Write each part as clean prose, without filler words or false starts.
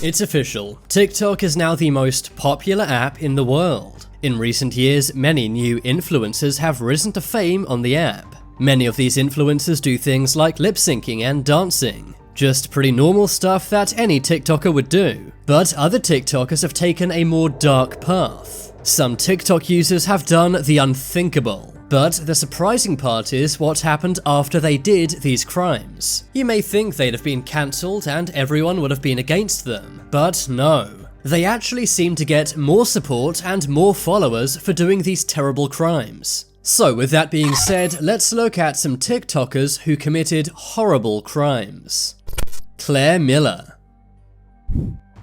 It's official, TikTok is now the most popular app in the world. In recent years, many new influencers have risen to fame on the app. Many of these influencers do things like lip syncing and dancing. Just pretty normal stuff that any TikToker would do. But other TikTokers have taken a more dark path. Some TikTok users have done the unthinkable. But the surprising part is what happened after they did these crimes. You may think they'd have been cancelled and everyone would have been against them, but no. They actually seem to get more support and more followers for doing these terrible crimes. So with that being said, let's look at some TikTokers who committed horrible crimes. Claire Miller.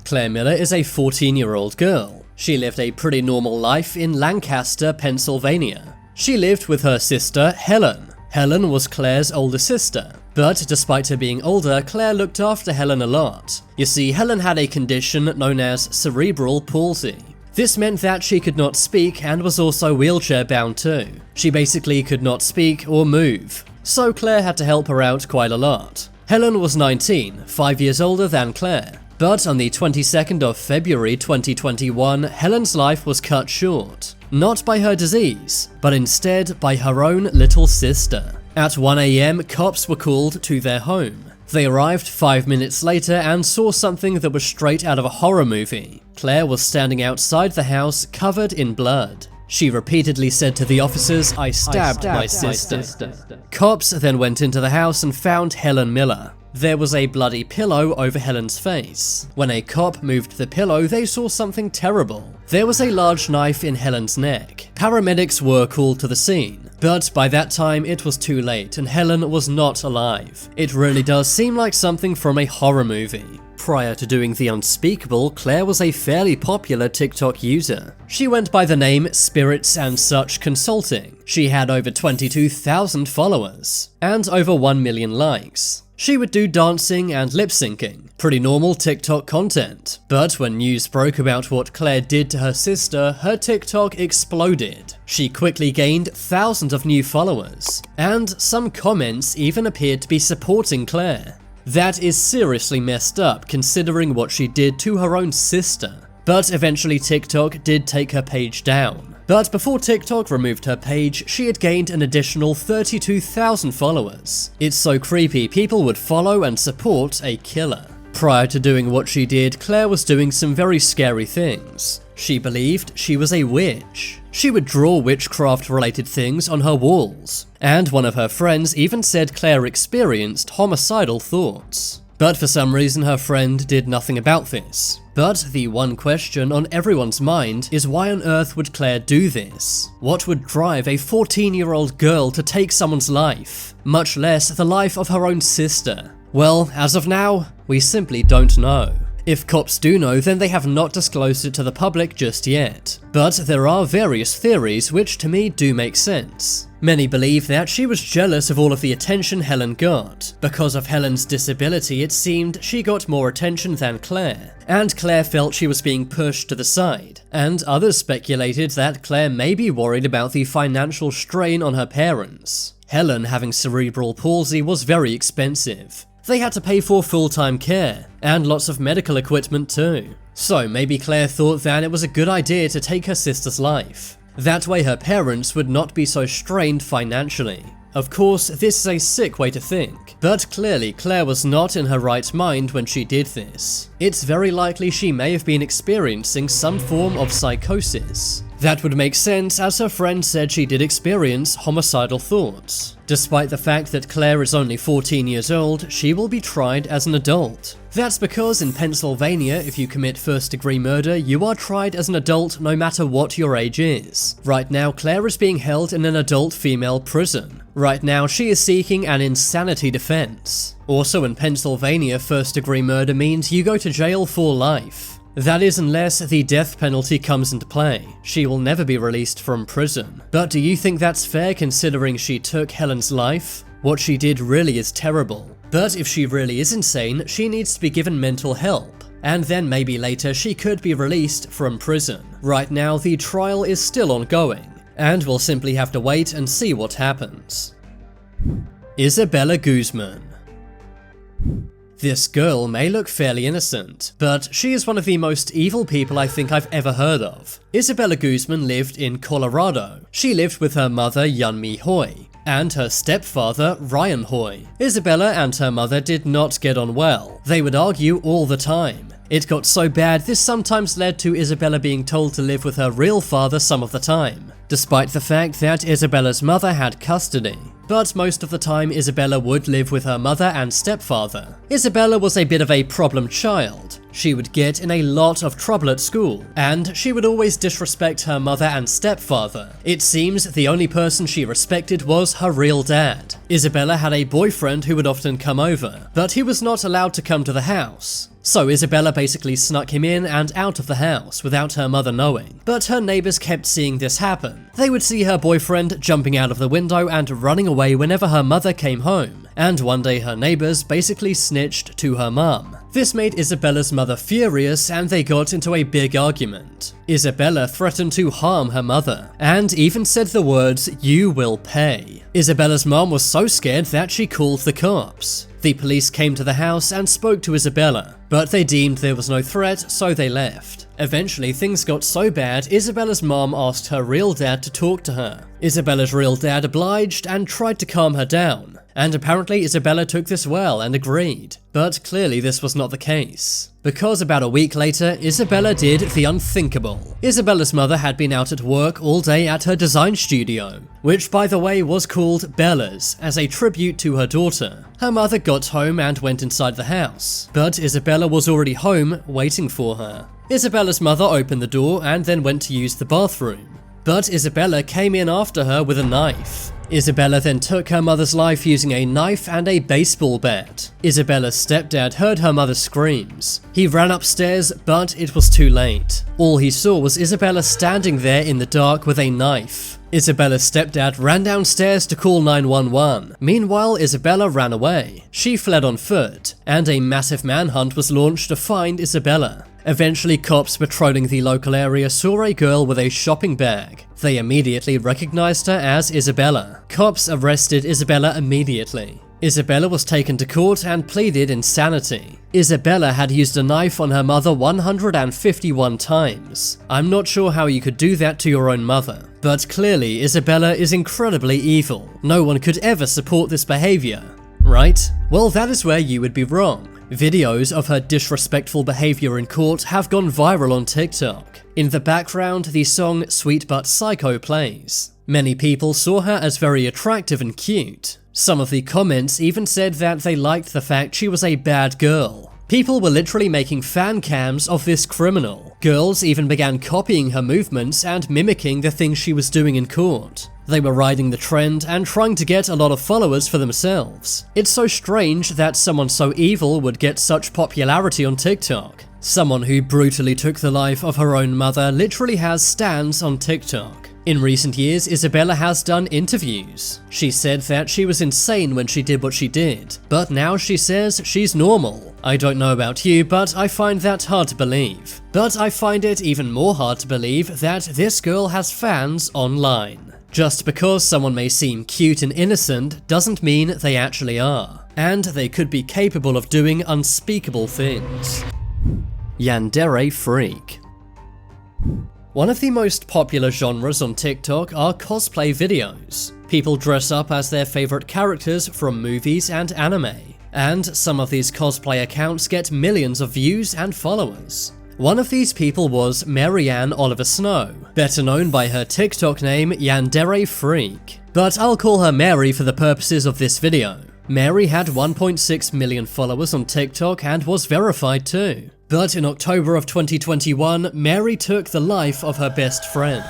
Claire Miller is a 14-year-old girl. She lived a pretty normal life in Lancaster, Pennsylvania. She lived with her sister, Helen. Helen was Claire's older sister, but despite her being older, Claire looked after Helen a lot. You see, Helen had a condition known as cerebral palsy. This meant that she could not speak and was also wheelchair-bound too. She basically could not speak or move, so Claire had to help her out quite a lot. Helen was 19, 5 years older than Claire. But on the 22nd of February 2021, Helen's life was cut short. Not by her disease, but instead by her own little sister. At 1 AM, cops were called to their home. They arrived 5 minutes later and saw something that was straight out of a horror movie. Claire was standing outside the house covered in blood. She repeatedly said to the officers, "I stabbed my sister." Cops then went into the house and found Helen Miller. There was a bloody pillow over Helen's face. When a cop moved the pillow, they saw something terrible. There was a large knife in Helen's neck. Paramedics were called to the scene, but by that time it was too late and Helen was not alive. It really does seem like something from a horror movie. Prior to doing the unspeakable, Claire was a fairly popular TikTok user. She went by the name Spirits and Such Consulting. She had over 22,000 followers and over 1 million likes. She would do dancing and lip syncing, pretty normal TikTok content. But when news broke about what Claire did to her sister, her TikTok exploded. She quickly gained thousands of new followers, and some comments even appeared to be supporting Claire. That is seriously messed up considering what she did to her own sister. But eventually TikTok did take her page down. But before TikTok removed her page, she had gained an additional 32,000 followers. It's so creepy, people would follow and support a killer. Prior to doing what she did, Claire was doing some very scary things. She believed she was a witch. She would draw witchcraft-related things on her walls. And one of her friends even said Claire experienced homicidal thoughts. But for some reason her friend did nothing about this. But the one question on everyone's mind is why on earth would Claire do this? What would drive a 14-year-old girl to take someone's life, much less the life of her own sister? Well, as of now, we simply don't know. If cops do know, then they have not disclosed it to the public just yet. But there are various theories which to me do make sense. Many believe that she was jealous of all of the attention Helen got. Because of Helen's disability, it seemed she got more attention than Claire, and Claire felt she was being pushed to the side. And others speculated that Claire may be worried about the financial strain on her parents. Helen having cerebral palsy was very expensive. They had to pay for full-time care, and lots of medical equipment too. So maybe Claire thought that it was a good idea to take her sister's life. That way her parents would not be so strained financially. Of course, this is a sick way to think, but clearly Claire was not in her right mind when she did this. It's very likely she may have been experiencing some form of psychosis. That would make sense as her friend said she did experience homicidal thoughts. Despite the fact that Claire is only 14 years old, she will be tried as an adult. That's because in Pennsylvania, if you commit first-degree murder, you are tried as an adult no matter what your age is. Right now, Claire is being held in an adult female prison. Right now, she is seeking an insanity defense. Also in Pennsylvania, first-degree murder means you go to jail for life. That is unless the death penalty comes into play. She will never be released from prison. But do you think that's fair considering she took Helen's life? What she did really is terrible. But if she really is insane, she needs to be given mental help. And then maybe later she could be released from prison. Right now the trial is still ongoing, and we'll simply have to wait and see what happens. Isabella Guzman. This girl may look fairly innocent, but she is one of the most evil people I think I've ever heard of. Isabella Guzman lived in Colorado. She lived with her mother Yunmi Hoy and her stepfather Ryan Hoy. Isabella and her mother did not get on well. They would argue all the time. It got so bad this sometimes led to Isabella being told to live with her real father some of the time, despite the fact that Isabella's mother had custody. But most of the time Isabella would live with her mother and stepfather. Isabella was a bit of a problem child. She would get in a lot of trouble at school, and she would always disrespect her mother and stepfather. It seems the only person she respected was her real dad. Isabella had a boyfriend who would often come over, but he was not allowed to come to the house. So Isabella basically snuck him in and out of the house without her mother knowing. But her neighbors kept seeing this happen. They would see her boyfriend jumping out of the window and running away whenever her mother came home. And one day her neighbors basically snitched to her mum. This made Isabella's mother furious and they got into a big argument. Isabella threatened to harm her mother and even said the words, "You will pay." Isabella's mom was so scared that she called the cops. The police came to the house and spoke to Isabella, but they deemed there was no threat, so they left. Eventually, things got so bad, Isabella's mom asked her real dad to talk to her. Isabella's real dad obliged and tried to calm her down, and apparently Isabella took this well and agreed. But clearly this was not the case, because about a week later, Isabella did the unthinkable. Isabella's mother had been out at work all day at her design studio, which by the way was called Bella's, as a tribute to her daughter. Her mother got home and went inside the house, but Isabella was already home waiting for her. Isabella's mother opened the door and then went to use the bathroom, but Isabella came in after her with a knife. Isabella then took her mother's life using a knife and a baseball bat. Isabella's stepdad heard her mother's screams. He ran upstairs, but it was too late. All he saw was Isabella standing there in the dark with a knife. Isabella's stepdad ran downstairs to call 911. Meanwhile, Isabella ran away. She fled on foot, and a massive manhunt was launched to find Isabella. Eventually, cops patrolling the local area saw a girl with a shopping bag. They immediately recognized her as Isabella. Cops arrested Isabella immediately. Isabella was taken to court and pleaded insanity. Isabella had used a knife on her mother 151 times. I'm not sure how you could do that to your own mother, but clearly Isabella is incredibly evil. No one could ever support this behavior, right? Well, that is where you would be wrong. Videos of her disrespectful behavior in court have gone viral on TikTok. In the background, the song Sweet But Psycho plays. Many people saw her as very attractive and cute. Some of the comments even said that they liked the fact she was a bad girl. People were literally making fan cams of this criminal. Girls even began copying her movements and mimicking the things she was doing in court. They were riding the trend and trying to get a lot of followers for themselves. It's so strange that someone so evil would get such popularity on TikTok. Someone who brutally took the life of her own mother literally has stans on TikTok. In recent years, Isabella has done interviews. She said that she was insane when she did what she did, but now she says she's normal. I don't know about you, but I find that hard to believe. But I find it even more hard to believe that this girl has fans online. Just because someone may seem cute and innocent doesn't mean they actually are, and they could be capable of doing unspeakable things. Yandere Freak. One of the most popular genres on TikTok are cosplay videos. People dress up as their favorite characters from movies and anime, and some of these cosplay accounts get millions of views and followers. One of these people was Marianne Oliver Snow, better known by her TikTok name Yandere Freak, but I'll call her Mary for the purposes of this video. Mary had 1.6 million followers on TikTok and was verified too. But in October of 2021, Mary took the life of her best friend.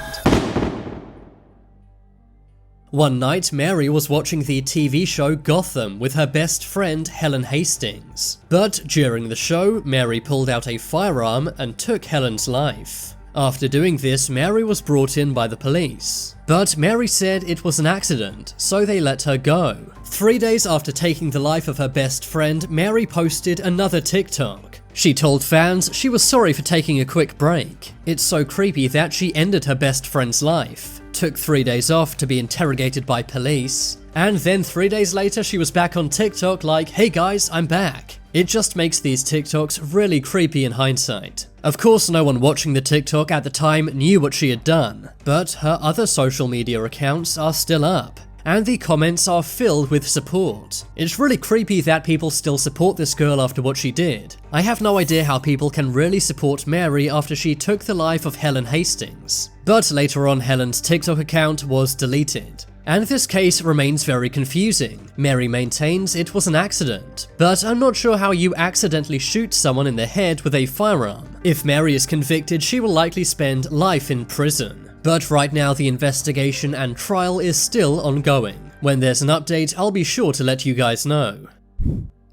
One night, Mary was watching the TV show Gotham with her best friend Helen Hastings. But during the show, Mary pulled out a firearm and took Helen's life. After doing this, Mary was brought in by the police. But Mary said it was an accident, so they let her go. 3 days after taking the life of her best friend, Mary posted another TikTok. She told fans she was sorry for taking a quick break. It's so creepy that she ended her best friend's life, took 3 days off to be interrogated by police, and then 3 days later she was back on TikTok like, "Hey guys, I'm back." It just makes these TikToks really creepy in hindsight. Of course, no one watching the TikTok at the time knew what she had done, but her other social media accounts are still up, and the comments are filled with support. It's really creepy that people still support this girl after what she did. I have no idea how people can really support Mary after she took the life of Helen Hastings. But later on, Helen's TikTok account was deleted. And this case remains very confusing. Mary maintains it was an accident, but I'm not sure how you accidentally shoot someone in the head with a firearm. If Mary is convicted, she will likely spend life in prison. But right now the investigation and trial is still ongoing. When there's an update, I'll be sure to let you guys know.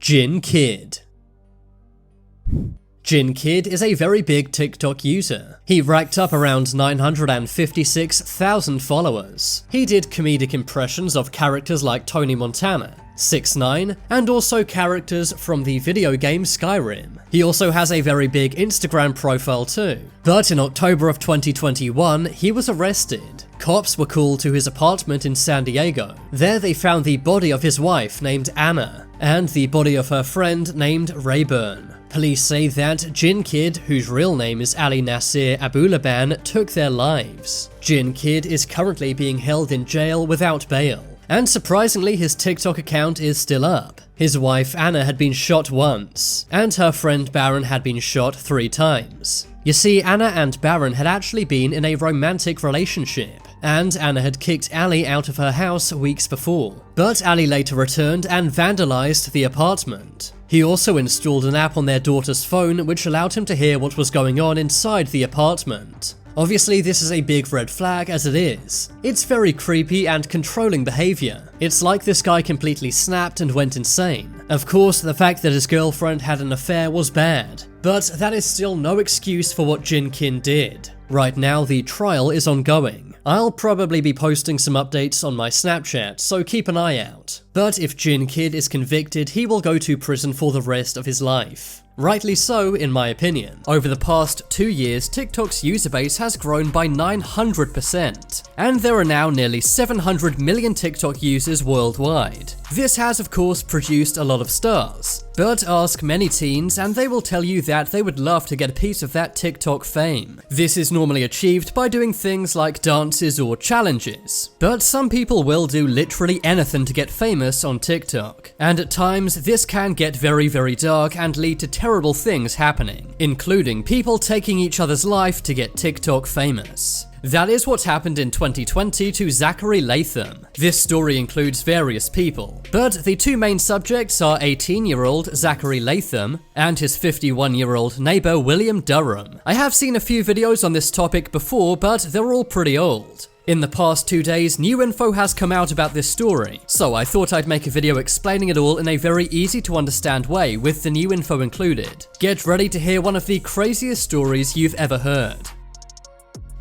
Jinkid. Jinkid is a very big TikTok user. He racked up around 956,000 followers. He did comedic impressions of characters like Tony Montana, 6ix9ine, and also characters from the video game Skyrim. He also has a very big Instagram profile too. But in October of 2021, he was arrested. Cops were called to his apartment in San Diego. There they found the body of his wife named Anna, and the body of her friend named Rayburn. Police say that Jinkid, whose real name is Ali Nasir Abulaban, took their lives. Jinkid is currently being held in jail without bail. And surprisingly, his TikTok account is still up. His wife Anna had been shot once, and her friend Baron had been shot 3 times. You see, Anna and Baron had actually been in a romantic relationship, and Anna had kicked Ali out of her house weeks before. But Ali later returned and vandalized the apartment. He also installed an app on their daughter's phone which allowed him to hear what was going on inside the apartment. Obviously, this is a big red flag as it is. It's very creepy and controlling behavior. It's like this guy completely snapped and went insane. Of course, the fact that his girlfriend had an affair was bad, but that is still no excuse for what Jinkid did. Right now, the trial is ongoing. I'll probably be posting some updates on my Snapchat, so keep an eye out. But if Jinkid is convicted, he will go to prison for the rest of his life. Rightly so, in my opinion. Over the past 2 years, TikTok's user base has grown by 900%, and there are now nearly 700 million TikTok users worldwide. This has, of course, produced a lot of stars, but ask many teens and they will tell you that they would love to get a piece of that TikTok fame. This is normally achieved by doing things like dances or challenges, but some people will do literally anything to get famous on TikTok, and at times this can get very, very dark and lead to terrible things happening, including people taking each other's life to get TikTok famous. That is what happened in 2020 to Zachary Latham. This story includes various people, but the 2 main subjects are 18-year-old Zachary Latham and his 51-year-old neighbor William Durham. I have seen a few videos on this topic before, but they're all pretty old. In the past 2 days, new info has come out about this story, so I thought I'd make a video explaining it all in a very easy to understand way with the new info included. Get ready to hear one of the craziest stories you've ever heard.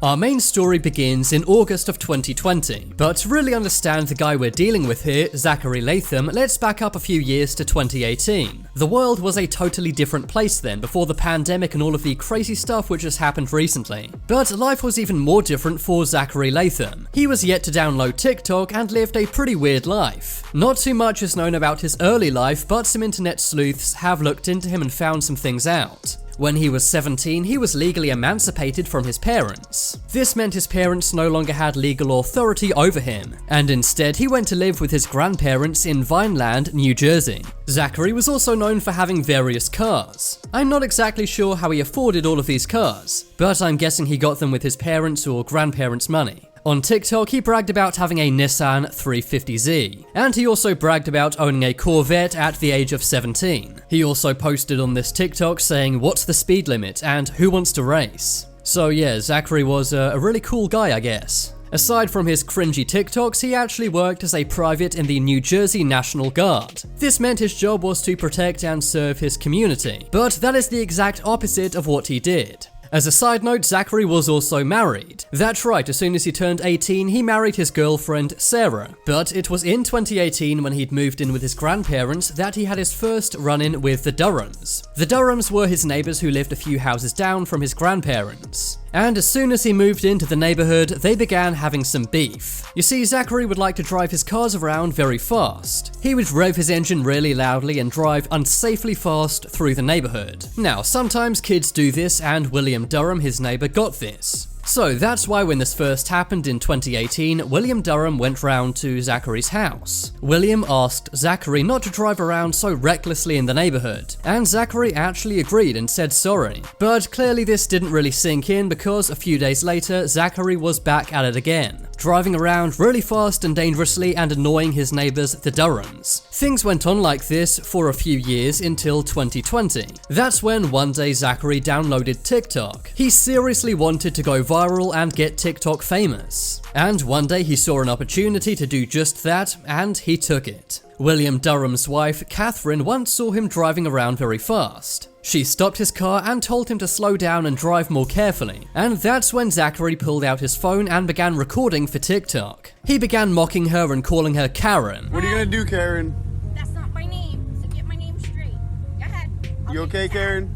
Our main story begins in August of 2020, but to really understand the guy we're dealing with here, Zachary Latham, let's back up a few years to 2018. The world was a totally different place then, before the pandemic and all of the crazy stuff which has happened recently. But life was even more different for Zachary Latham. He was yet to download TikTok and lived a pretty weird life. Not too much is known about his early life, but some internet sleuths have looked into him and found some things out. When he was 17, he was legally emancipated from his parents. This meant his parents no longer had legal authority over him, and instead he went to live with his grandparents in Vineland, New Jersey. Zachary was also known for having various cars. I'm not exactly sure how he afforded all of these cars, but I'm guessing he got them with his parents' or grandparents' money. On TikTok, he bragged about having a Nissan 350Z, and he also bragged about owning a Corvette at the age of 17. He also posted on this TikTok saying, "What's the speed limit?" and "Who wants to race?" So yeah, Zachary was a really cool guy, I guess. Aside from his cringy TikToks, he actually worked as a private in the New Jersey National Guard. This meant his job was to protect and serve his community, but that is the exact opposite of what he did. As a side note, Zachary was also married. That's right, as soon as he turned 18, he married his girlfriend, Sarah. But it was in 2018, when he'd moved in with his grandparents, that he had his first run-in with the Durhams. The Durhams were his neighbors who lived a few houses down from his grandparents. And as soon as he moved into the neighborhood, they began having some beef. You see, Zachary would like to drive his cars around very fast. He would rev his engine really loudly and drive unsafely fast through the neighborhood. Now, sometimes kids do this, and William Durham, his neighbor, got this. So that's why when this first happened in 2018, William Durham went round to Zachary's house. William asked Zachary not to drive around so recklessly in the neighborhood, and Zachary actually agreed and said sorry. But clearly this didn't really sink in, because a few days later, Zachary was back at it again, driving around really fast and dangerously and annoying his neighbors, the Durhams. Things went on like this for a few years until 2020. That's when one day Zachary downloaded TikTok. He seriously wanted to go viral and get TikTok famous. And one day he saw an opportunity to do just that, and he took it. William Durham's wife, Catherine, once saw him driving around very fast. She stopped his car and told him to slow down and drive more carefully, and that's when Zachary pulled out his phone and began recording for TikTok. He began mocking her and calling her Karen. What are you gonna do, Karen? That's not my name, so get my name straight. Go ahead. You okay, Karen?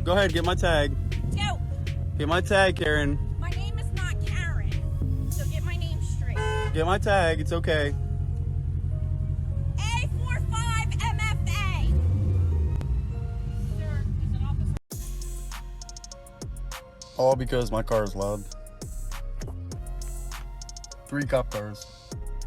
Go ahead, get my tag. No, Get my tag, Karen. my name is not Karen, so get my name straight. Get my tag, it's okay. A45MFA. Sir, is an officer? All because my car is loud. 3 cop cars.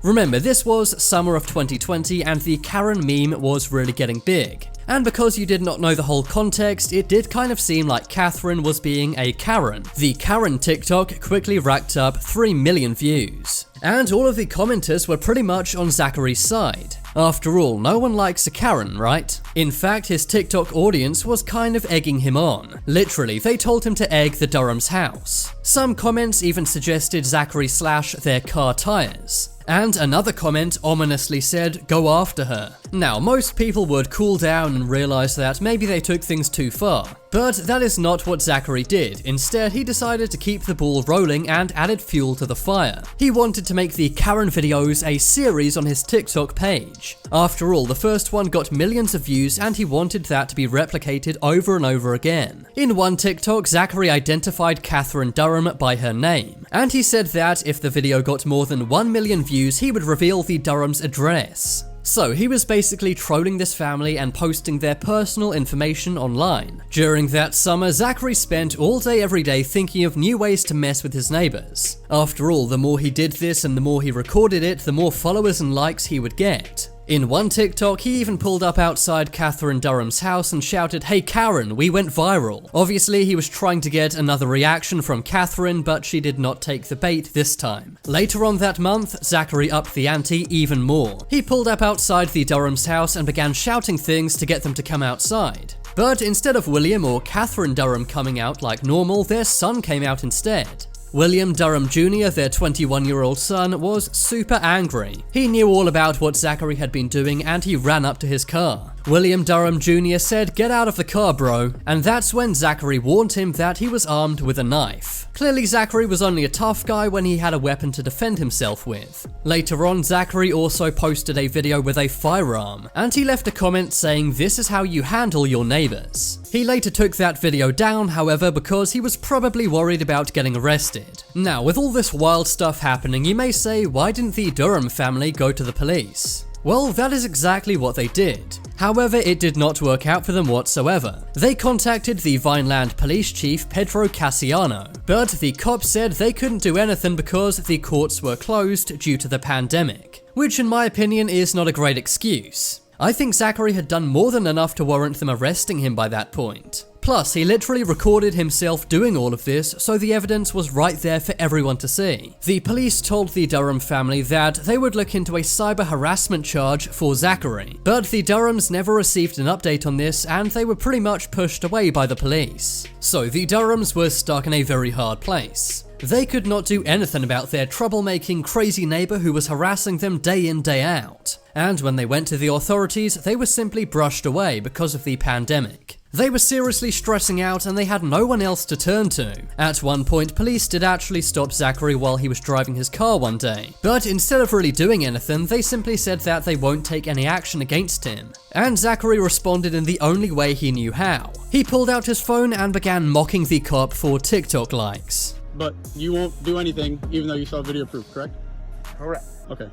Remember, this was summer of 2020 and the Karen meme was really getting big. And because you did not know the whole context, it did kind of seem like Catherine was being a Karen. The Karen TikTok quickly racked up 3 million views. And all of the commenters were pretty much on Zachary's side. After all, no one likes a Karen, right? In fact, his TikTok audience was kind of egging him on. Literally, they told him to egg the Durham's house. Some comments even suggested Zachary slash their car tires. And another comment ominously said, "Go after her." Now, most people would cool down and realize that maybe they took things too far. But that is not what Zachary did. Instead, he decided to keep the ball rolling and added fuel to the fire. He wanted to make the Karen videos a series on his TikTok page. After all, the first one got millions of views and he wanted that to be replicated over and over again. In one TikTok, Zachary identified Catherine Durham by her name, and he said that if the video got more than 1 million views, he would reveal the Durham's address. So he was basically trolling this family and posting their personal information online. During that summer, Zachary spent all day every day thinking of new ways to mess with his neighbors. After all, the more he did this and the more he recorded it, the more followers and likes he would get. In one TikTok, he even pulled up outside Catherine Durham's house and shouted, "Hey Karen, we went viral." Obviously, he was trying to get another reaction from Catherine, but she did not take the bait this time. Later on that month, Zachary upped the ante even more. He pulled up outside the Durham's house and began shouting things to get them to come outside. But instead of William or Catherine Durham coming out like normal, their son came out instead. William Durham Jr., their 21-year-old son, was super angry. He knew all about what Zachary had been doing and he ran up to his car. William Durham Jr. said, "Get out of the car, bro." And that's when Zachary warned him that he was armed with a knife. Clearly, Zachary was only a tough guy when he had a weapon to defend himself with. Later on, Zachary also posted a video with a firearm, and he left a comment saying, "This is how you handle your neighbors." He later took that video down, however, because he was probably worried about getting arrested. Now, with all this wild stuff happening, you may say, why didn't the Durham family go to the police? Well, that is exactly what they did. However, it did not work out for them whatsoever. They contacted the Vineland police chief, Pedro Cassiano, but the cops said they couldn't do anything because the courts were closed due to the pandemic, which in my opinion is not a great excuse. I think Zachary had done more than enough to warrant them arresting him by that point. Plus, he literally recorded himself doing all of this, so the evidence was right there for everyone to see. The police told the Durham family that they would look into a cyber harassment charge for Zachary, but the Durhams never received an update on this and they were pretty much pushed away by the police. So the Durhams were stuck in a very hard place. They could not do anything about their troublemaking, crazy neighbor who was harassing them day in, day out. And when they went to the authorities, they were simply brushed away because of the pandemic. They were seriously stressing out and they had no one else to turn to. At one point, police did actually stop Zachary while he was driving his car one day, but instead of really doing anything, they simply said that they won't take any action against him. And Zachary responded in the only way he knew how. He pulled out his phone and began mocking the cop for TikTok likes. But you won't do anything even though you saw video proof, correct? Correct. Okay.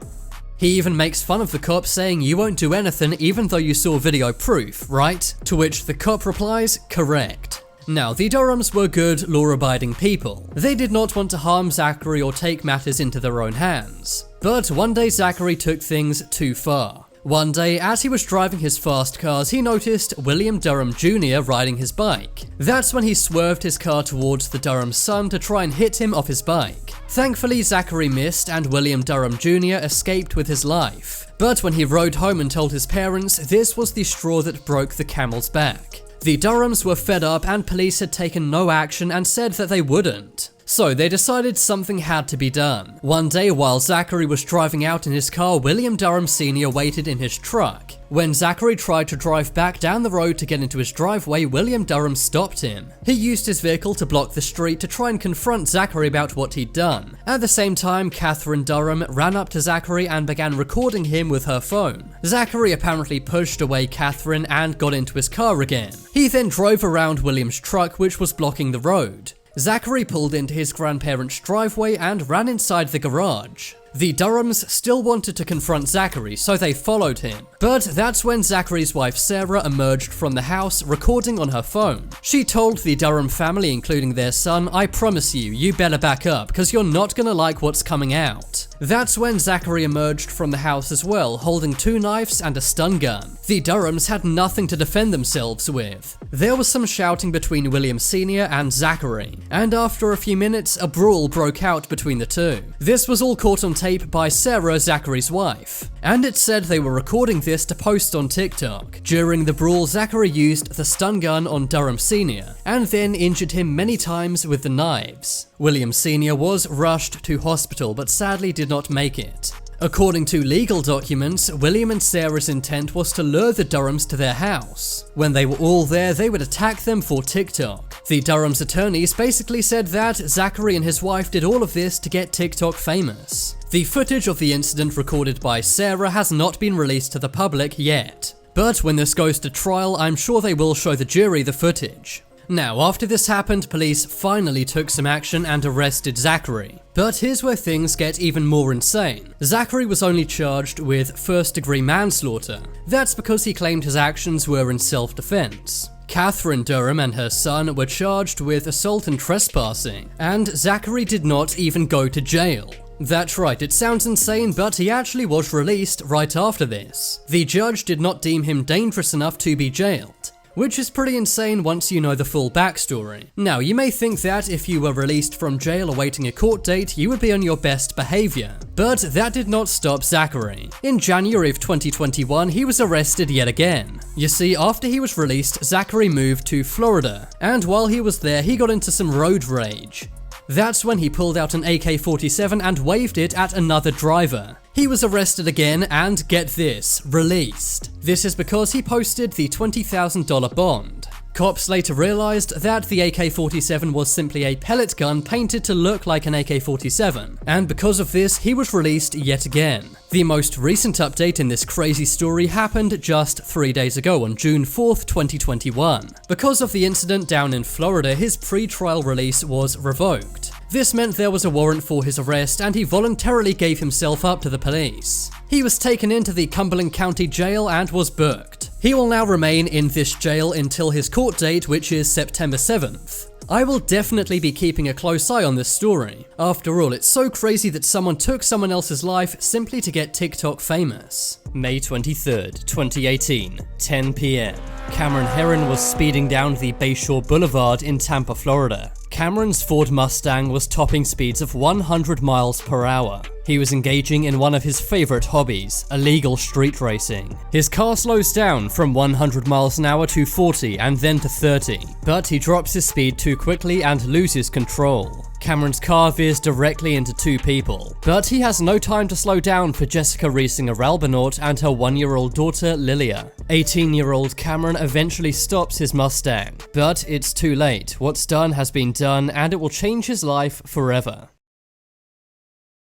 He even makes fun of the cop, saying you won't do anything even though you saw video proof, right? To which the cop replies, correct. Now, the Durhams were good, law-abiding people. They did not want to harm Zachary or take matters into their own hands. But one day Zachary took things too far. One day, as he was driving his fast cars, he noticed William Durham Jr. riding his bike. That's when he swerved his car towards the Durham's son to try and hit him off his bike. Thankfully, Zachary missed and William Durham Jr. escaped with his life. But when he rode home and told his parents, this was the straw that broke the camel's back. The Durhams were fed up and police had taken no action and said that they wouldn't. So they decided something had to be done. One day while Zachary was driving out in his car, William Durham Sr. waited in his truck. When Zachary tried to drive back down the road to get into his driveway, William Durham stopped him. He used his vehicle to block the street to try and confront Zachary about what he'd done. At the same time, Catherine Durham ran up to Zachary and began recording him with her phone. Zachary apparently pushed away Catherine and got into his car again. He then drove around William's truck, which was blocking the road. Zachary pulled into his grandparents' driveway and ran inside the garage. The Durhams still wanted to confront Zachary, so they followed him. But that's when Zachary's wife Sarah emerged from the house, recording on her phone. She told the Durham family, including their son, "I promise you, you better back up, because you're not gonna like what's coming out." That's when Zachary emerged from the house as well, holding 2 knives and a stun gun. The Durhams had nothing to defend themselves with. There was some shouting between William Sr. and Zachary, and after a few minutes, a brawl broke out between the two. This was all caught on tape by Sarah, Zachary's wife, and it said they were recording this to post on TikTok. During the brawl, Zachary used the stun gun on Durham Sr. and then injured him many times with the knives. William Sr. was rushed to hospital but sadly did not make it. According to legal documents, William and Sarah's intent was to lure the Durhams to their house. When they were all there, they would attack them for TikTok. The Durhams' attorneys basically said that Zachary and his wife did all of this to get TikTok famous. The footage of the incident recorded by Sarah has not been released to the public yet. But when this goes to trial, I'm sure they will show the jury the footage. Now, after this happened, police finally took some action and arrested Zachary. But here's where things get even more insane. Zachary was only charged with first-degree manslaughter. That's because he claimed his actions were in self-defense. Catherine Durham and her son were charged with assault and trespassing, and Zachary did not even go to jail. That's right, it sounds insane, but he actually was released right after this. The judge did not deem him dangerous enough to be jailed, which is pretty insane once you know the full backstory. Now, you may think that if you were released from jail awaiting a court date, you would be on your best behavior. But that did not stop Zachary. In January of 2021, he was arrested yet again. You see, after he was released, Zachary moved to Florida, and while he was there, he got into some road rage. That's when he pulled out an AK-47 and waved it at another driver. He was arrested again and, get this, released. This is because he posted the $20,000 bond. Cops later realized that the AK-47 was simply a pellet gun painted to look like an AK-47, and because of this, he was released yet again. The most recent update in this crazy story happened just 3 days ago on June 4th, 2021. Because of the incident down in Florida, his pre-trial release was revoked. This meant there was a warrant for his arrest and he voluntarily gave himself up to the police. He was taken into the Cumberland County Jail and was booked. He will now remain in this jail until his court date, which is September 7th. I will definitely be keeping a close eye on this story. After all, it's so crazy that someone took someone else's life simply to get TikTok famous. May 23rd, 2018, 10 p.m. Cameron Herrin was speeding down the Bayshore Boulevard in Tampa, Florida. Cameron's Ford Mustang was topping speeds of 100 miles per hour. He was engaging in one of his favorite hobbies, illegal street racing. His car slows down from 100 miles an hour to 40 and then to 30, but he drops his speed too quickly and loses control. Cameron's car veers directly into two people, but he has no time to slow down for Jessica Riesinger Ralbanaut and her 1-year-old daughter Lilia. 18-year-old Cameron eventually stops his Mustang, but it's too late. What's done has been done, and it will change his life forever.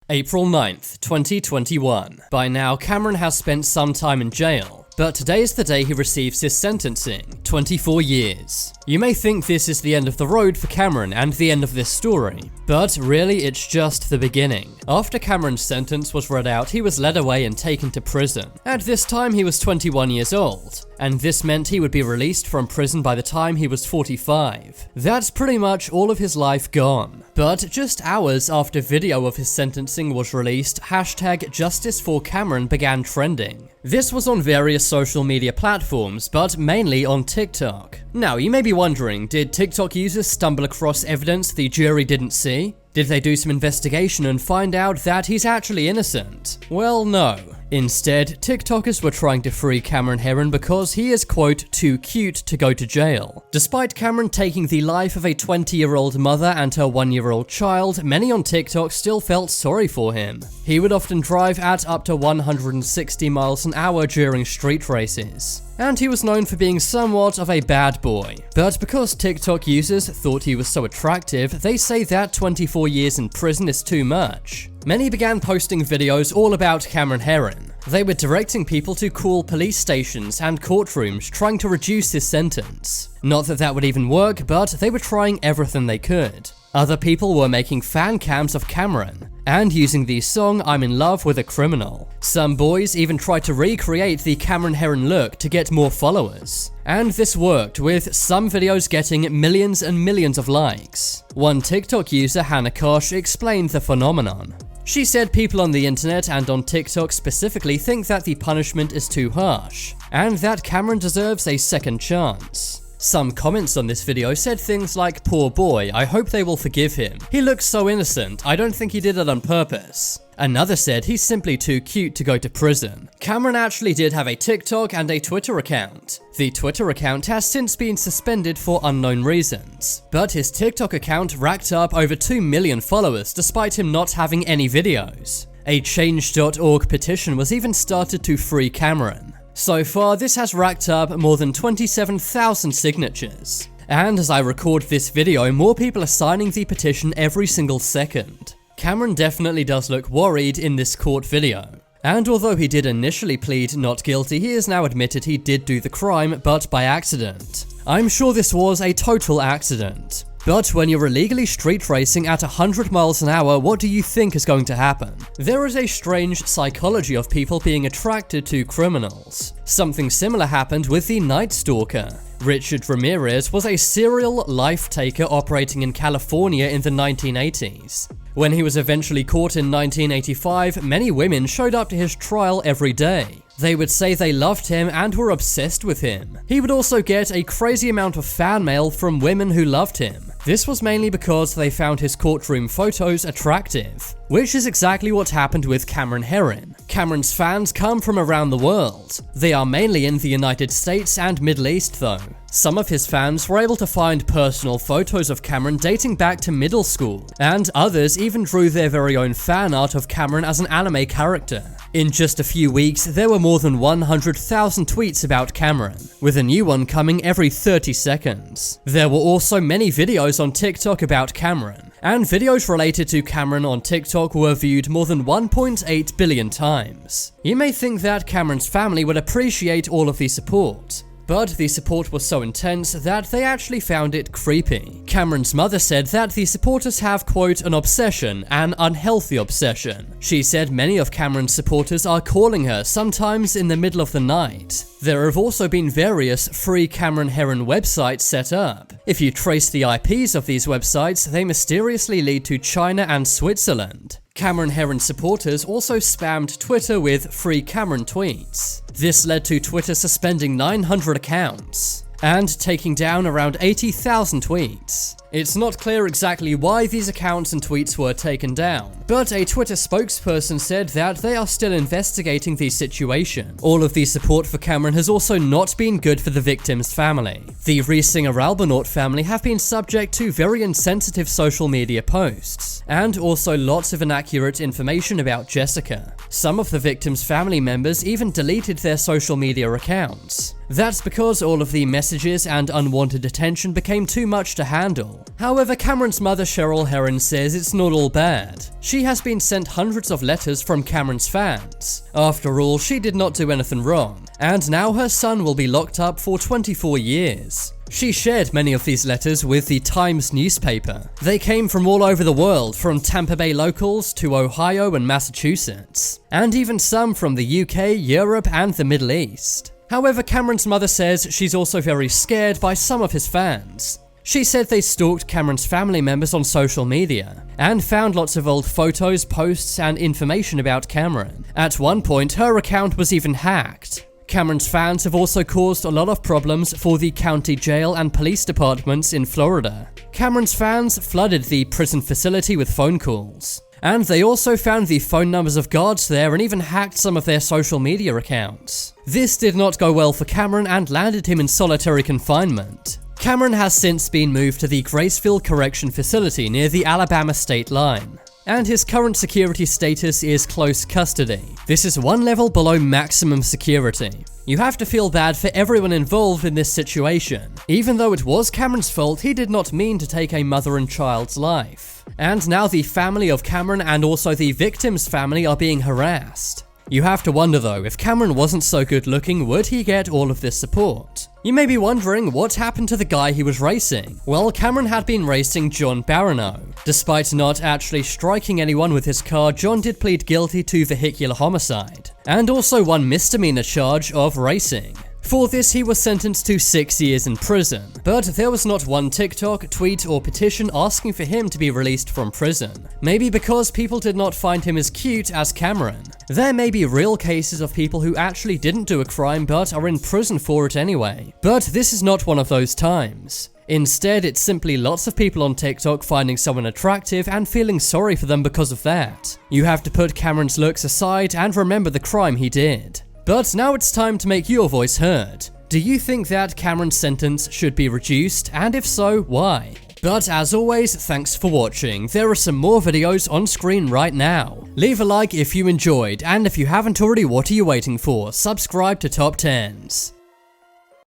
April 9th, 2021. By now, Cameron has spent some time in jail, but today is the day he receives his sentencing, 24 years. You may think this is the end of the road for Cameron and the end of this story, but really it's just the beginning. After Cameron's sentence was read out, he was led away and taken to prison. At this time he was 21 years old, and this meant he would be released from prison by the time he was 45. That's pretty much all of his life gone. But just hours after video of his sentencing was released, #JusticeForCameron began trending. This was on various social media platforms, but mainly on TikTok. Now, you may be wondering, did TikTok users stumble across evidence the jury didn't see? Did they do some investigation and find out that he's actually innocent? Well, no. Instead, TikTokers were trying to free Cameron Herrin because he is, quote, too cute to go to jail. Despite Cameron taking the life of a 20-year-old mother and her 1-year-old child, many on TikTok still felt sorry for him. He would often drive at up to 160 miles an hour during street races. And he was known for being somewhat of a bad boy. But because TikTok users thought he was so attractive, they say that 24 years in prison is too much. Many began posting videos all about Cameron Herrin. They were directing people to call police stations and courtrooms trying to reduce his sentence. Not that that would even work, but they were trying everything they could. Other people were making fan cams of Cameron and using the song "I'm in Love with a Criminal." Some boys even tried to recreate the Cameron Herrin look to get more followers. And this worked, with some videos getting millions and millions of likes. One TikTok user, Hannah Kosh, explained the phenomenon. She said people on the internet and on TikTok specifically think that the punishment is too harsh, and that Cameron deserves a second chance. Some comments on this video said things like, "Poor boy, I hope they will forgive him. He looks so innocent, I don't think he did it on purpose." Another said he's simply too cute to go to prison. Cameron actually did have a TikTok and a Twitter account. The Twitter account has since been suspended for unknown reasons, but his TikTok account racked up over 2 million followers despite him not having any videos. A Change.org petition was even started to free Cameron. So far, this has racked up more than 27,000 signatures. And as I record this video, more people are signing the petition every single second. Cameron definitely does look worried in this court video. And although he did initially plead not guilty, he has now admitted he did do the crime, but by accident. I'm sure this was a total accident. But when you're illegally street racing at 100 miles an hour, what do you think is going to happen? There is a strange psychology of people being attracted to criminals. Something similar happened with the Night Stalker. Richard Ramirez was a serial life taker operating in California in the 1980s. When he was eventually caught in 1985, many women showed up to his trial every day. They would say they loved him and were obsessed with him. He would also get a crazy amount of fan mail from women who loved him. This was mainly because they found his courtroom photos attractive, which is exactly what happened with Cameron Herrin. Cameron's fans come from around the world. They are mainly in the United States and Middle East though. Some of his fans were able to find personal photos of Cameron dating back to middle school, and others even drew their very own fan art of Cameron as an anime character. In just a few weeks, there were more than 100,000 tweets about Cameron, with a new one coming every 30 seconds. There were also many videos on TikTok about Cameron, and videos related to Cameron on TikTok were viewed more than 1.8 billion times. You may think that Cameron's family would appreciate all of the support, but the support was so intense that they actually found it creepy. Cameron's mother said that the supporters have, quote, an obsession, an unhealthy obsession. She said many of Cameron's supporters are calling her, sometimes in the middle of the night. There have also been various free Cameron Herrin websites set up. If you trace the IPs of these websites, they mysteriously lead to China and Switzerland. Cameron Herrin supporters also spammed Twitter with free Cameron tweets. This led to Twitter suspending 900 accounts and taking down around 80,000 tweets. It's not clear exactly why these accounts and tweets were taken down, but a Twitter spokesperson said that they are still investigating the situation. All of the support for Cameron has also not been good for the victim's family. The Riesinger-Albernaut family have been subject to very insensitive social media posts, and also lots of inaccurate information about Jessica. Some of the victim's family members even deleted their social media accounts. That's because all of the messages and unwanted attention became too much to handle. However, Cameron's mother Cheryl Herrin says it's not all bad. She has been sent hundreds of letters from Cameron's fans. After all, she did not do anything wrong, and now her son will be locked up for 24 years. She shared many of these letters with the Times newspaper. They came from all over the world, from Tampa Bay locals to Ohio and Massachusetts, and even some from the UK, Europe, and the Middle East. However, Cameron's mother says she's also very scared by some of his fans. She said they stalked Cameron's family members on social media and found lots of old photos, posts, and information about Cameron. At one point, her account was even hacked. Cameron's fans have also caused a lot of problems for the county jail and police departments in Florida. Cameron's fans flooded the prison facility with phone calls. And they also found the phone numbers of guards there and even hacked some of their social media accounts. This did not go well for Cameron and landed him in solitary confinement. Cameron has since been moved to the Graceville Correction Facility near the Alabama state line, and his current security status is close custody. This is one level below maximum security. You have to feel bad for everyone involved in this situation. Even though it was Cameron's fault, he did not mean to take a mother and child's life. And now the family of Cameron and also the victim's family are being harassed. You have to wonder though, if Cameron wasn't so good looking, would he get all of this support? You may be wondering what happened to the guy he was racing. Well, Cameron had been racing John Baranow. Despite not actually striking anyone with his car, John did plead guilty to vehicular homicide, and also one misdemeanor charge of racing. For this, he was sentenced to 6 years in prison, but there was not one TikTok, tweet, or petition asking for him to be released from prison. Maybe because people did not find him as cute as Cameron. There may be real cases of people who actually didn't do a crime but are in prison for it anyway. But this is not one of those times. Instead, it's simply lots of people on TikTok finding someone attractive and feeling sorry for them because of that. You have to put Cameron's looks aside and remember the crime he did. But now it's time to make your voice heard. Do you think that Cameron's sentence should be reduced, and if so, why? But as always, thanks for watching. There are some more videos on screen right now. Leave a like if you enjoyed, and if you haven't already, what are you waiting for? Subscribe to Top 10s.